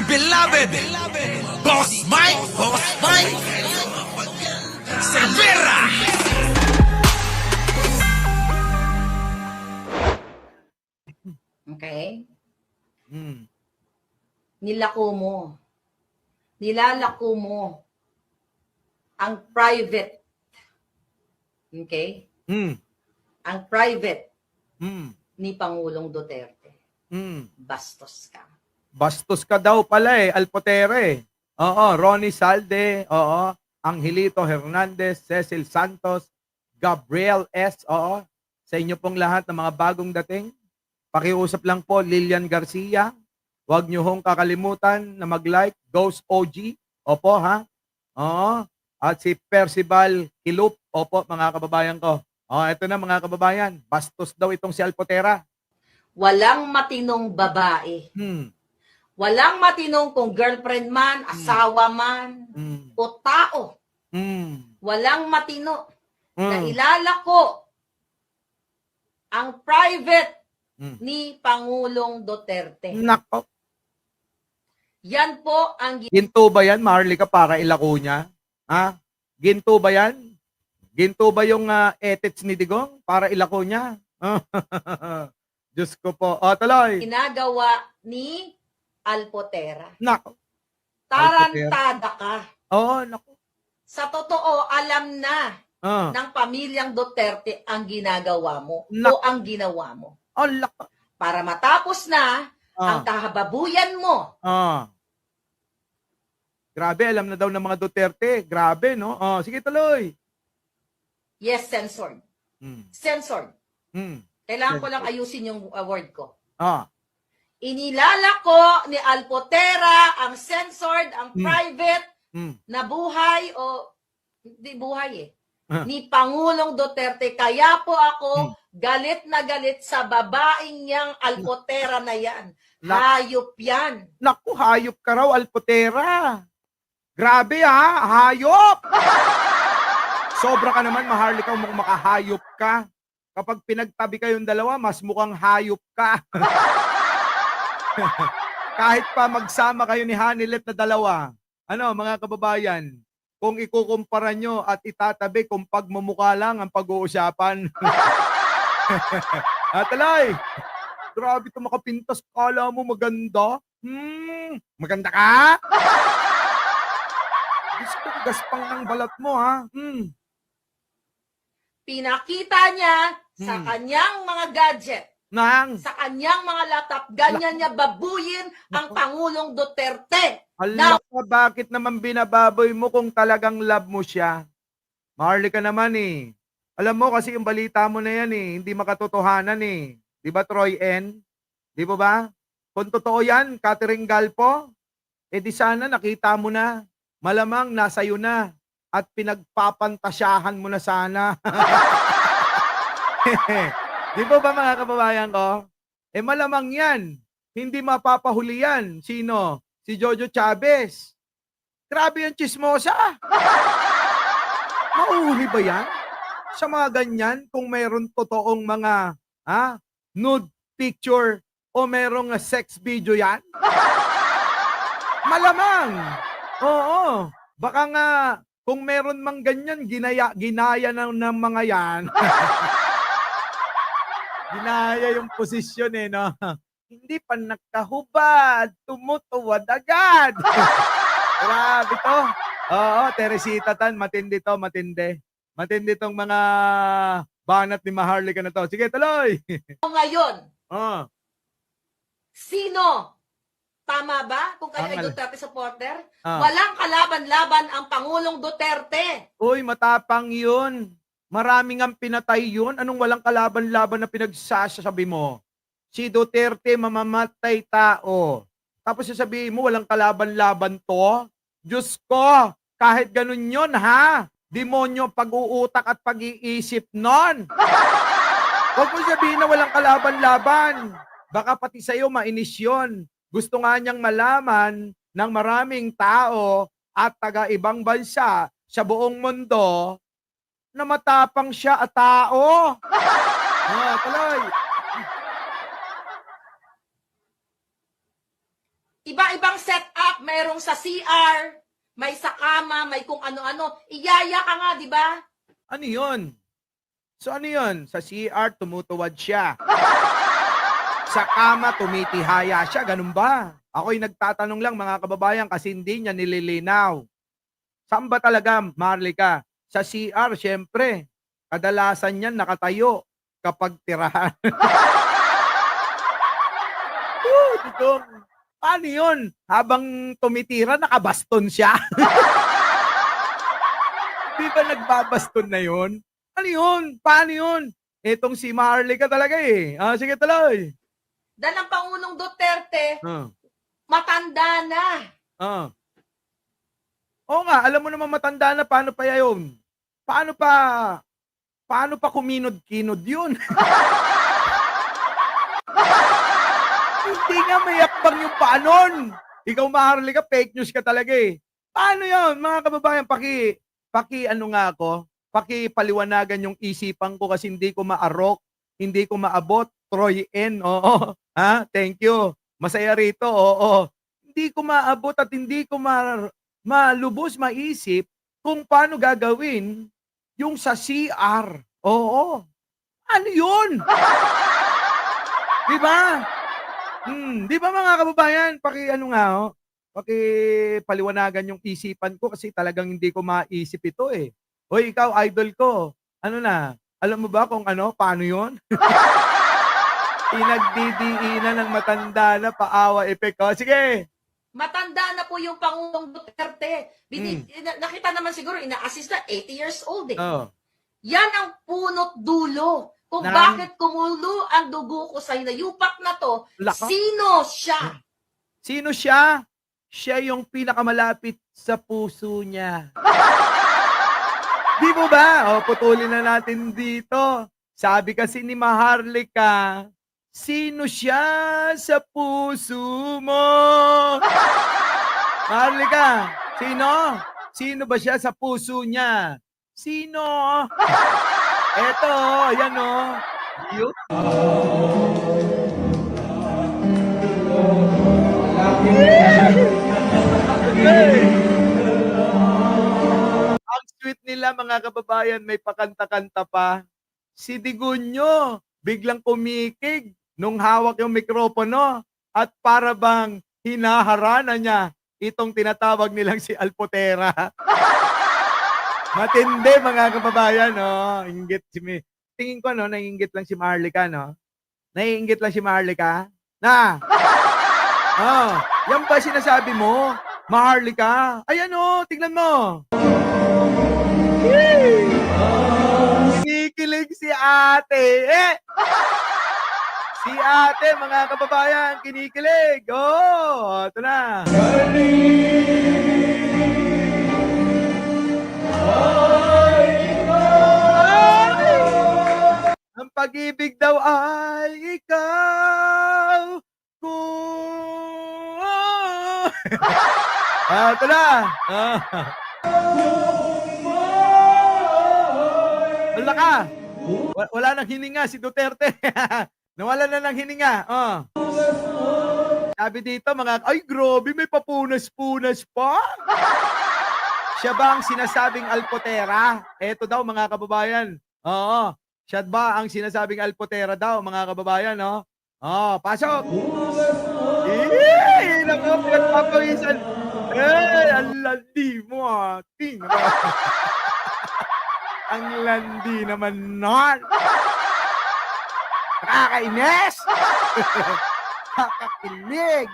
beloved Boss Mike Cervera. Okay? Hmm. Nilalako mo ang private. Okay? Hmm. Ang private Hmm. ni Pangulong Duterte. Hmm. Bastos ka. Bastos ka daw pala eh, Alpotere. Oo, Ronnie Salde, oo, Angelito Hernandez, Cecil Santos, Gabriel S, oo. Sa inyo pong lahat ng mga bagong dating, pakiusap lang po, Lilian Garcia. Huwag niyo hong kakalimutan na mag-like, Ghost OG, opo ha. Oo. At si Percival Kilup, opo mga kababayan ko. Oh, ito na mga kababayan, bastos daw itong si Alpotera. Walang matinong babae. Hmm. Walang matinong kung girlfriend man, asawa man, Hmm. o tao. Hmm. Walang matino na Hmm. ilalako ang private Hmm. ni Pangulong Duterte. Nako. Yan po ang Ginto ba yan, Marlica, para ilako niya? Ha? Ginto ba yan? Ginto ba yung ethics ni Digong para ilako niya? Diyos ko po. O, tuloy. ginagawa ni Alpotera. Nako. Tarantada ka. Oo, nako. Sa totoo, alam na Ah. ng pamilyang Duterte ang ginagawa mo Nak- o ang ginawa mo. Oh, lako. Para matapos na ang Ah. kahababuyan mo. Ah. Grabe, alam na daw ng mga Duterte. Grabe, no? Oh, sige, tuloy. Yes, censored. Hmm. Censored. Hmm. Kailangan ko lang ayusin yung word ko. Ah. Inilalako ni Alpotera ang censored, ang private Hmm. na buhay o hindi buhay Ah. ni Pangulong Duterte. Kaya po ako galit na galit sa babaeng niyang Alpotera na yan. Hayop yan. Naku, hayop ka raw, Alpotera. Grabe ha, hayop! Sobra ka naman, Maharlika, mukhang makahayop ka. Kapag pinagtabi kayong dalawa, mas mukhang hayop ka. Kahit pa magsama kayo ni Hanilet na dalawa. Ano, mga kababayan, kung ikukumpara nyo at itatabi kung pagmumukha lang ang pag-uusapan. Atalay! Grabe ito makapintas. Kala mo maganda? Maganda ka? Gusto ko gaspang ng balat mo, ha? Pinakita niya sa kanyang mga gadget, sa kanyang mga laptop, ganyan niya babuyin ang Pangulong Duterte. Hala ka, bakit naman binababoy mo kung talagang love mo siya? Maharlika naman eh. Alam mo kasi yung balita mo na yan eh, hindi makatotohanan eh. Di ba, Troy N? Di ba ba? Kung totoo yan, Catherine Galpo, eh di sana nakita mo na. Malamang nasa iyo na. At pinagpapantasyahan mo na sana. Di ba mga kababayan ko? Eh malamang yan. Hindi mapapahuli yan. Sino? Si Jojo Chavez. Grabe yung chismosa. Mauhuli ba yan? Sa mga ganyan, kung mayroon totoong mga nude picture o merong sex video yan? Malamang. Oo. Baka nga, kung meron mang ganyan, ginaya ng mga yan. Ginaya yung posisyon eh, no? Hindi pa nakahubad, tumutuwad agad. Grabe to. Oo, Teresita Tan, matindi to, matindi. Matindi tong mga banat ni Maharlika na to. Sige, tuloy. Ngayon, Oh. sino? Tama ba? Kung kayo ay Duterte supporter? Ah. Walang kalaban-laban ang Pangulong Duterte. Uy, matapang yun. Maraming ang pinatay yun. Anong walang kalaban-laban na pinagsasabi mo? Si Duterte mamamatay tao. Tapos sasabihin mo, walang kalaban-laban to? Diyos ko, kahit ganun yun, ha? Demonyo pag-uutak at pag-iisip nun. Huwag mo sabihin na walang kalaban-laban. Baka pati sa'yo mainis yun. Gusto nga niyang malaman ng maraming tao at taga-ibang bansa sa buong mundo na matapang siya at tao. Tuloy. Iba-ibang set merong sa CR, may sa kama, may kung ano-ano. Iyaya ka nga, di ba? Ano yun? So ano yun? Sa CR, tumutuwad siya. Sa kama, tumitihaya siya. Ganun ba? Ako'y nagtatanong lang mga kababayan kasi hindi niya nililinaw. Saan ba talaga, Marlica? Sa CR, syempre. Kadalasan yan nakatayo kapag tirahan. Dudong. Paano yun? Habang tumitira, nakabaston siya. Di ba nagbabaston na yun? Ano yun? Paano yun? Etong si Marlica talaga eh. Sige tuloy. Dahil ang Pangulong Duterte, Ah. matanda na. Oo nga, alam mo naman matanda na paano pa yun? Paano pa kuminod-kinod yun? Hindi nga may akbang yung paanon. Ikaw Marlica, fake news ka talaga eh. Paano yun? Mga kababayan, ano nga ako, pakipaliwanagan yung isipan ko kasi hindi ko maarok, hindi ko maabot. Troy N, oo. Thank you. Masaya rito, oo. Hindi ko maabot at hindi ko malubos maisip kung paano gagawin yung sa CR. Oo. Ano yun? Di ba? Di ba mga kababayan, pakipaliwanagan yung isipan ko kasi talagang hindi ko maisip ito eh. Hoy, ikaw, idol ko, ano na, alam mo ba kung paano yun? Pinagdidiinan ng matanda na paawa effect. Sige. Matanda na po yung Pangulong Duterte. Nakita naman siguro, ina-assist na 80 years old eh. Oh. Yan ang punot dulo. Kung Nang- bakit kumulo ang dugo ko sa hinayupak na to, Laka? sino siya? Sino siya? Siya yung pinakamalapit sa puso niya. Di mo ba? Putulin na natin dito. Sabi kasi ni Maharlika, sino siya sa puso mo? Maharlika, sino? Sino ba siya sa puso niya? Sino? Eto, yan o. Yun. Ang sweet nila mga kababayan, may pakanta-kanta pa. Si Digunyo, biglang kumikig nung hawak yung mikropono at para bang hinaharana niya itong tinatawag nilang si Alpotera. Matindi mga kababayan, no? Inggit tingin ko, no, naiinggit lang si Marlica, no? Naiinggit lang si Marlica? Yan ba sinasabi mo? Maharlika? Ayan o, tingnan mo. Kinikilig si ate. Si ate, mga kababayan, kinikilig. Ito na. Ang pag-ibig daw ay ikaw. Ito na. Wala ka. Wala nang hininga si Duterte. Nawala na ng hininga. Sabi dito ay grabe, may papunas-punas pa. Siya ba ang sinasabing Alpotera? Eto daw mga kababayan. Oo. Siya ba ang sinasabing Alpotera daw mga kababayan, no? Pasok. Naku, pinagpapawisan. Ang landi mo, ting. Ang landi naman nun. Nakakainis. Nakakakilig,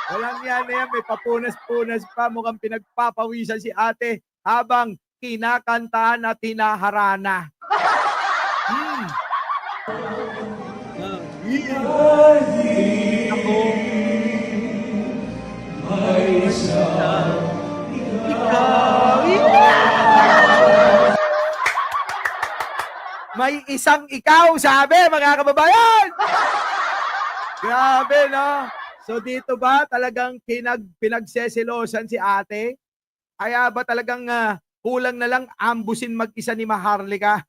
Walang yan na yan, may papunas-punas pa, mukhang pinagpapawisan si ate habang kinakantahan at hinaharana. May isang ikaw, sabi, mga kababayan! Grabe, no? So dito ba talagang pinagseselosan si ate? Kaya ba talagang kulang na lang ambusin mag-isa ni Maharlika?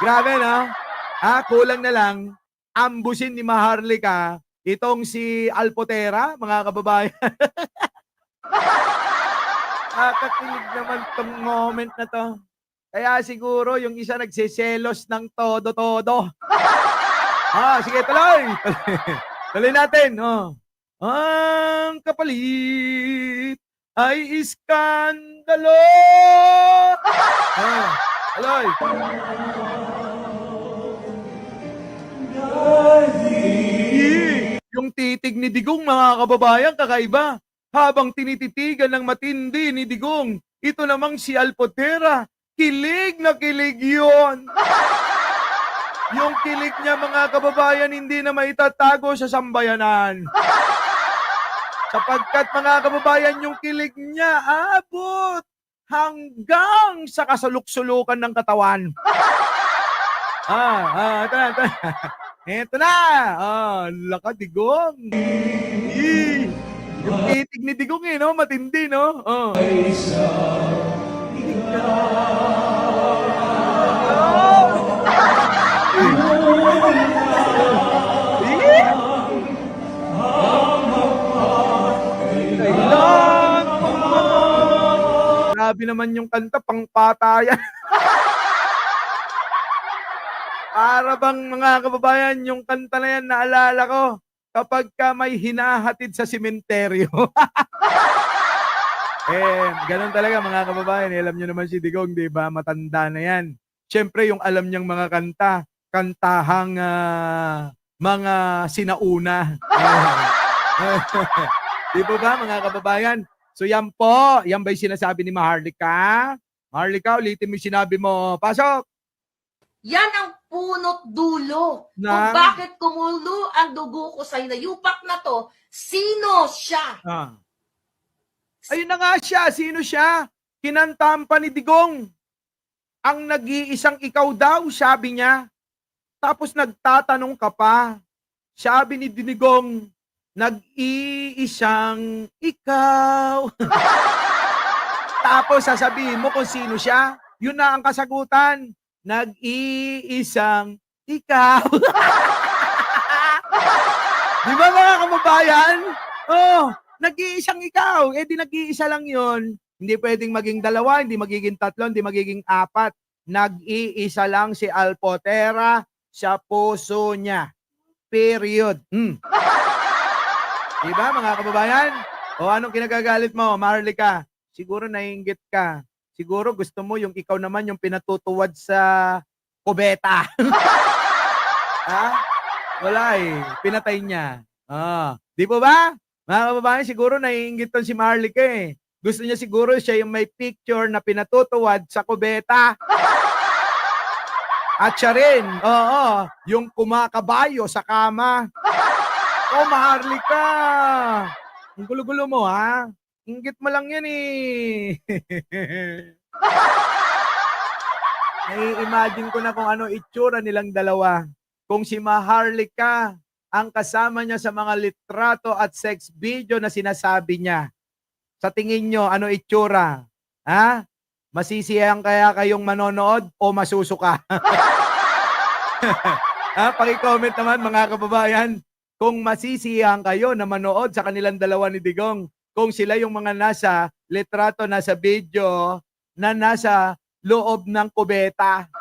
Grabe, no? Kulang na lang ambusin ni Maharlika Itong si Alpotera, mga kababayan. Kakakilig naman tong moment na to. Kaya siguro yung isa nagseselos ng todo-todo. Sige, tuloy. Tuloy natin. Ang kapalit ay iskandalo. Tuloy. Yung titig ni Digong, mga kababayan, kakaiba. Habang tinititigan ng matindi ni Digong, ito namang si Alpotera, kilig na kilig yun. Yung kilig niya, mga kababayan, hindi na maitatago sa sambayanan. Sapagkat, mga kababayan, yung kilig niya abot hanggang sa kasuluk-sulukan ng katawan. Ito na. Ito na. Laka, Digong. Yung titig ni Digong no? Matindi, no? Grabe naman yung kanta, pangpatayan. Para bang, mga kababayan, yung kanta na yan, naalala ko, kapag ka may hinahatid sa sementeryo. Ganun talaga, mga kababayan. Alam nyo naman si Digong, di ba? Matanda na yan. Siyempre, yung alam niyang mga kanta, kantahang mga sinauna. Di ba, mga kababayan? So yan po, yan ba yung sinasabi ni Maharlika? Maharlika, ulitin mo yung sinabi mo. Pasok! Yan ang punot dulo. Kung bakit kumulo ang dugo ko sa hinayupak na to, sino siya? Ayun na nga siya, sino siya? Kinantahan pa ni Digong. Ang nag-iisang ikaw daw, sabi niya. Tapos nagtatanong ka pa. Sabi ni Digong, nag-iisang ikaw. Tapos sasabihin mo kung sino siya. Yun na ang kasagutan. Nag-iisang ikaw. Di ba, mga kababayan? Nag-iisang ikaw. Di nag-iisa lang yun. Hindi pwedeng maging dalawa, hindi magiging tatlo, hindi magiging apat. Nag-iisa lang si Alpotera sa puso niya. Period. Di ba, mga kababayan? Anong kinagagalit mo, Maharlika? Siguro naiinggit ka. Siguro gusto mo yung ikaw naman yung pinatutuwad sa kubeta. Wala pinatay niya. Di po ba? Mga kababayan, siguro naiinggit si Maharlika Gusto niya siguro siya yung may picture na pinatutuwad sa kubeta. At siya rin, yung kumakabayo sa kama. Maharlika! Ang gulo-gulo mo, ha? Inggit mo lang yan Nai-imagine ko na kung ano itsura nilang dalawa. Kung si Maharlika ang kasama niya sa mga litrato at sex video na sinasabi niya. Sa tingin nyo, ano itsura? Masisiyang kaya kayong manonood o masusuka? Paki-comment naman, mga kababayan, kung masisiyang kayo na manood sa kanilang dalawa ni Digong. Kung sila yung mga nasa litrato, nasa video, na nasa loob ng kubeta.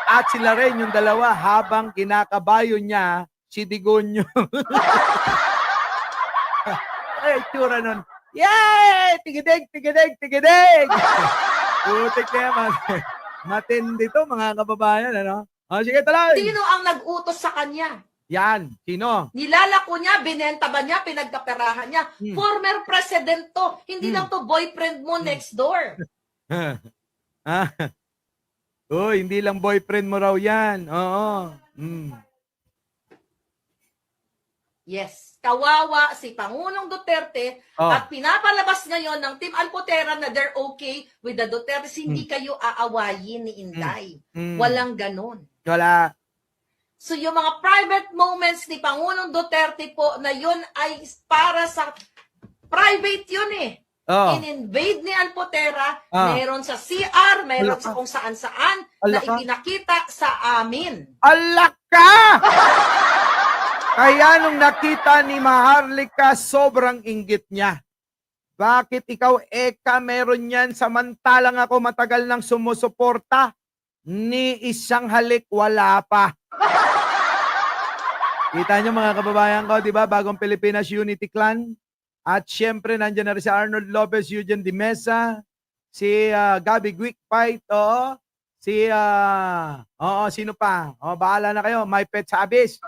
At sila rin yung dalawa habang kinakabayo niya si Digonyo. Itsura nun. Yay! Tigidig, tigidig, tigidig! Putik na matindi to, mga kababayan. Sige, tuloy! Sino ang nag-utos sa kanya? Yan. Sino? Nilalako niya, binenta ba niya, pinagkaperahan niya. Former president to. Hindi lang to boyfriend mo next door. Hindi lang boyfriend mo raw yan. Yes. Kawawa si Pangulong Duterte at pinapalabas ngayon ng Team Alpotera na they're okay with the Duterte. Hindi kayo aawayin ni Inday. Walang ganon. Wala. So yung mga private moments ni Pangulong Duterte po na yun ay para sa private yun In-invade ni Alpotera, meron sa CR, meron sa kung saan-saan na ipinakita sa amin. Alak ka! Kaya nung nakita ni Maharlika, sobrang inggit niya. Bakit ikaw, Eka, meron yan samantalang ako matagal nang sumusuporta? Ni isang halik, wala pa. Kita niyo mga kababayan ko, di ba? Bagong Pilipinas Unity Clan. At syempre, nandiyan na rin si Arnold Lopez, Eugene Di Mesa, si Gabby Quickfight, sino pa? Bahala na kayo, My Pet Sabis.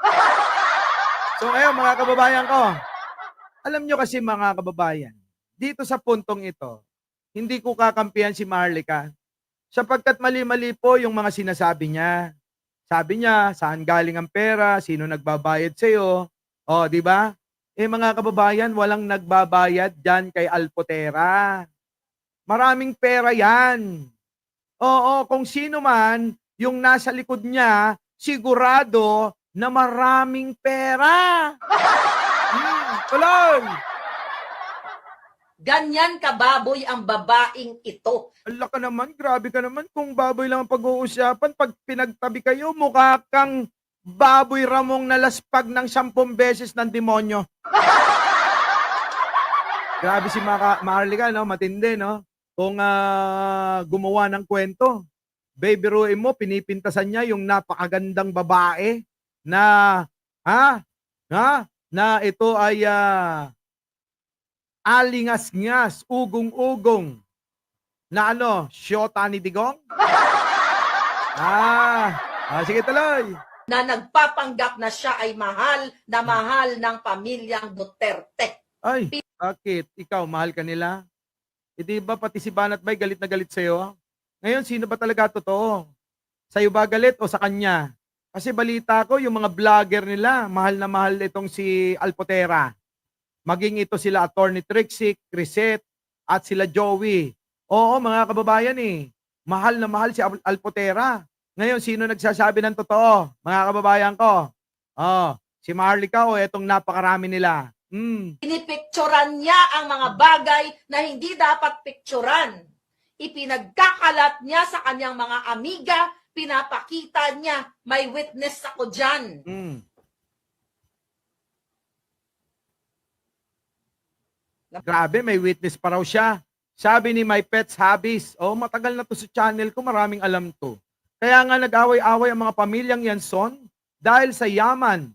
So ngayon, mga kababayan ko, alam nyo kasi mga kababayan, dito sa puntong ito, hindi ko kakampihan si Maharlika sapagkat mali-mali po yung mga sinasabi niya. Sabi niya, saan galing ang pera, sino nagbabayad sa'yo, di ba? Mga kababayan, walang nagbabayad dyan kay Alpotera. Maraming pera yan. Oo, kung sino man yung nasa likod niya, sigurado na maraming pera. Tuloy! Ganyan kababoy ang babaeng ito. Ala ka naman, grabe ka naman. Kung baboy lang ang pag-uusapan, pag pinagtabi kayo, mukha kang baboy ramong nalaspag ng 10 beses ng demonyo. Grabe si Maharlika, no? Matindi, no? Kung gumawa ng kwento. Baby Ruin mo, pinipintasan niya yung napakagandang babae na, na ito ay alingas-ngas, ugong-ugong na syota ni Digong? Sige tuloy. Na nagpapanggap na siya ay mahal na mahal ng pamilyang Duterte. Ay, bakit? Ikaw, mahal ka nila? Di ba pati si Banat Bay galit na galit sa'yo? Ngayon, sino ba talaga totoo? Sa'yo ba galit o sa kanya? Kasi balita ko, yung mga vlogger nila, mahal na mahal itong si Alpotera. Maging ito sila Attorney Trixie, Crisette, at sila Joey. Oo, mga kababayan mahal na mahal si Alpotera. Ngayon, sino nagsasabi ng totoo? Mga kababayan ko. Si Maharlika o etong napakarami nila. Pinipicturan niya ang mga bagay na hindi dapat picturan. Ipinagkakalat niya sa kanyang mga amiga, pinapakita niya, may witness ako dyan. Grabe, may witness pa raw siya. Sabi ni My Pets Habis, matagal na to sa channel ko, maraming alam to. Kaya nga nag-away-away ang mga pamilyang Yanson dahil sa yaman,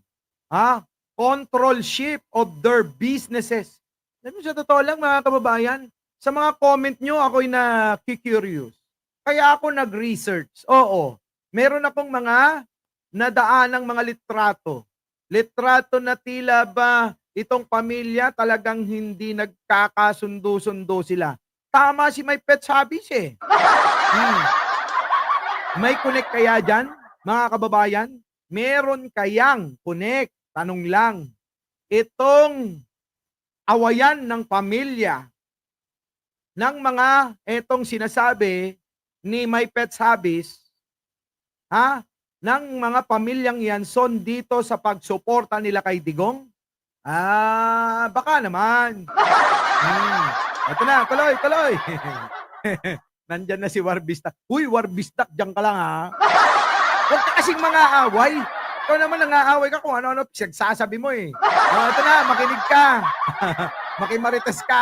controlship of their businesses. Sa totoo lang mga kababayan, sa mga comment nyo, ako'y na-curious. Kaya ako nag-research. Oo, meron akong mga nadaanang mga litrato. Litrato na tila ba itong pamilya talagang hindi nagkakasundo-sundo sila. Tama si My Pet Habis May connect kaya dyan, mga kababayan? Meron kayang connect? Tanong lang. Itong awayan ng pamilya ng mga etong sinasabi ni My Pet Habis, ng mga pamilyang Yanson dito sa pagsuporta nila kay Digong? Baka naman. Ito na, tuloy. Nandyan na si Warbistak. Uy, Warbistak, diyan ka lang Huwag ka kasing mga away. Ikaw naman nangaaway ka kung ano-ano pinagsasabi mo Ito na, makinig ka. Makimarites ka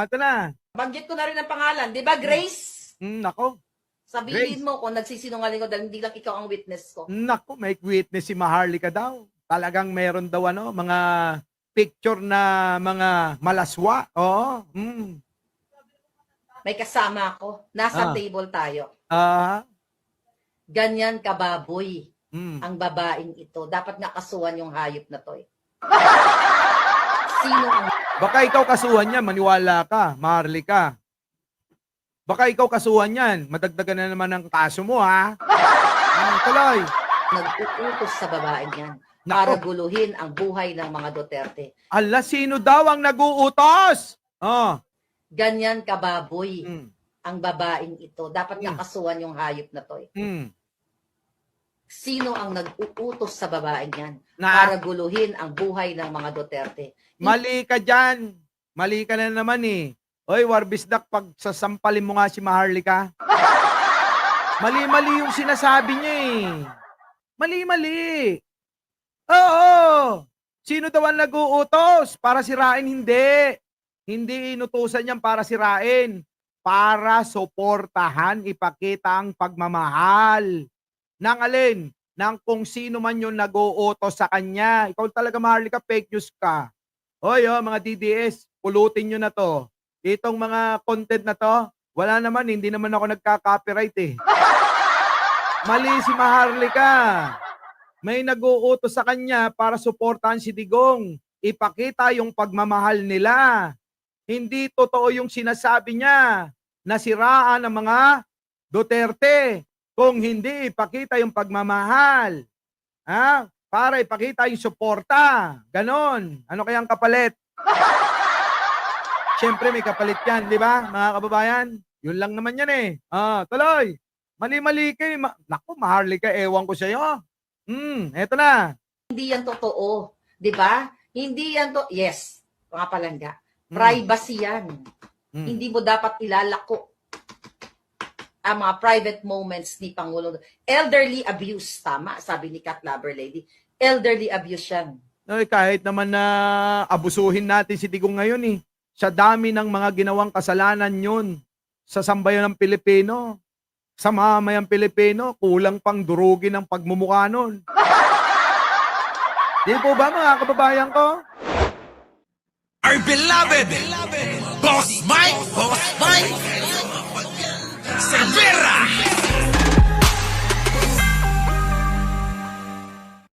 Ito na. Banggit ko na rin ang pangalan. Di ba, Grace? Nako. Sabihin mo kung nagsisinungaling ko dahil hindi lang ikaw ang witness ko. Nako, may witness si Maharlika daw. Talagang meron daw mga picture na mga malaswa. May kasama ako. Nasa table tayo. Ganyan kababoy ang babaeng ito. Dapat nga kasuhan yung hayop na to Sino ang... Baka ikaw kasuhan niya, maniwala ka, Maharlika. Baka ikaw kasuhan yan, madagdagan na naman ang kaso mo Tuloy. Nag-uutos sa babaeng yan para guluhin ang buhay ng mga Duterte. Ala, sino daw ang nag-uutos? Ganyan kababoy ang babaeng ito. Dapat nga kasuhan yung hayop na to Sino ang nag-uutos sa babaeng yan para guluhin ang buhay ng mga Duterte? Mali ka dyan. Mali ka na naman Oy, Warbisdak, pag sasampalin mo nga si Maharlika. Mali-mali yung sinasabi niya Mali-mali. Oo. Sino daw ang nag-uutos? Para sirain? Hindi. Hindi inutusan yan para sirain. Para suportahan, ipakita ang pagmamahal. Nang alin? Nang kung sino man yung nag-uutos sa kanya. Ikaw talaga, Maharlika, fake news ka. Hoy, mga DDS, pulutin nyo na to. Itong mga content na to, wala naman, hindi naman ako nagka-copyright eh. Mali si Maharlika. May nag-uutos sa kanya para suportahan si Digong. Ipakita yung pagmamahal nila. Hindi totoo yung sinasabi niya na siraan ng mga Duterte. Kung hindi ipakita yung pagmamahal. Para ipakita yung suporta. Ganon. Ano kayang kapalit? Siyempre may kapalit yan, di ba, mga kababayan? Yun lang naman yan eh. Tuloy. Mali-mali kayo. Naku, Maharlika, ewan ko sa'yo. Eto na. Hindi yan totoo. Di ba? Hindi yan to... Yes, mga palangga. Privacy yan. Hindi mo dapat ilalako ang mga private moments ni Pangulong. Elderly abuse, tama, sabi ni Cat Lover Lady. Elderly abuse yan. Ay, kahit naman na abusuhin natin si Digong ngayon eh. Sa dami ng mga ginawang kasalanan yun sa sambayan ng Pilipino. Sa mamayang Pilipino, kulang pang durugin ang pagmumukha nun. Di po ba mga kababayan ko? Our beloved Boss Mike Cervera.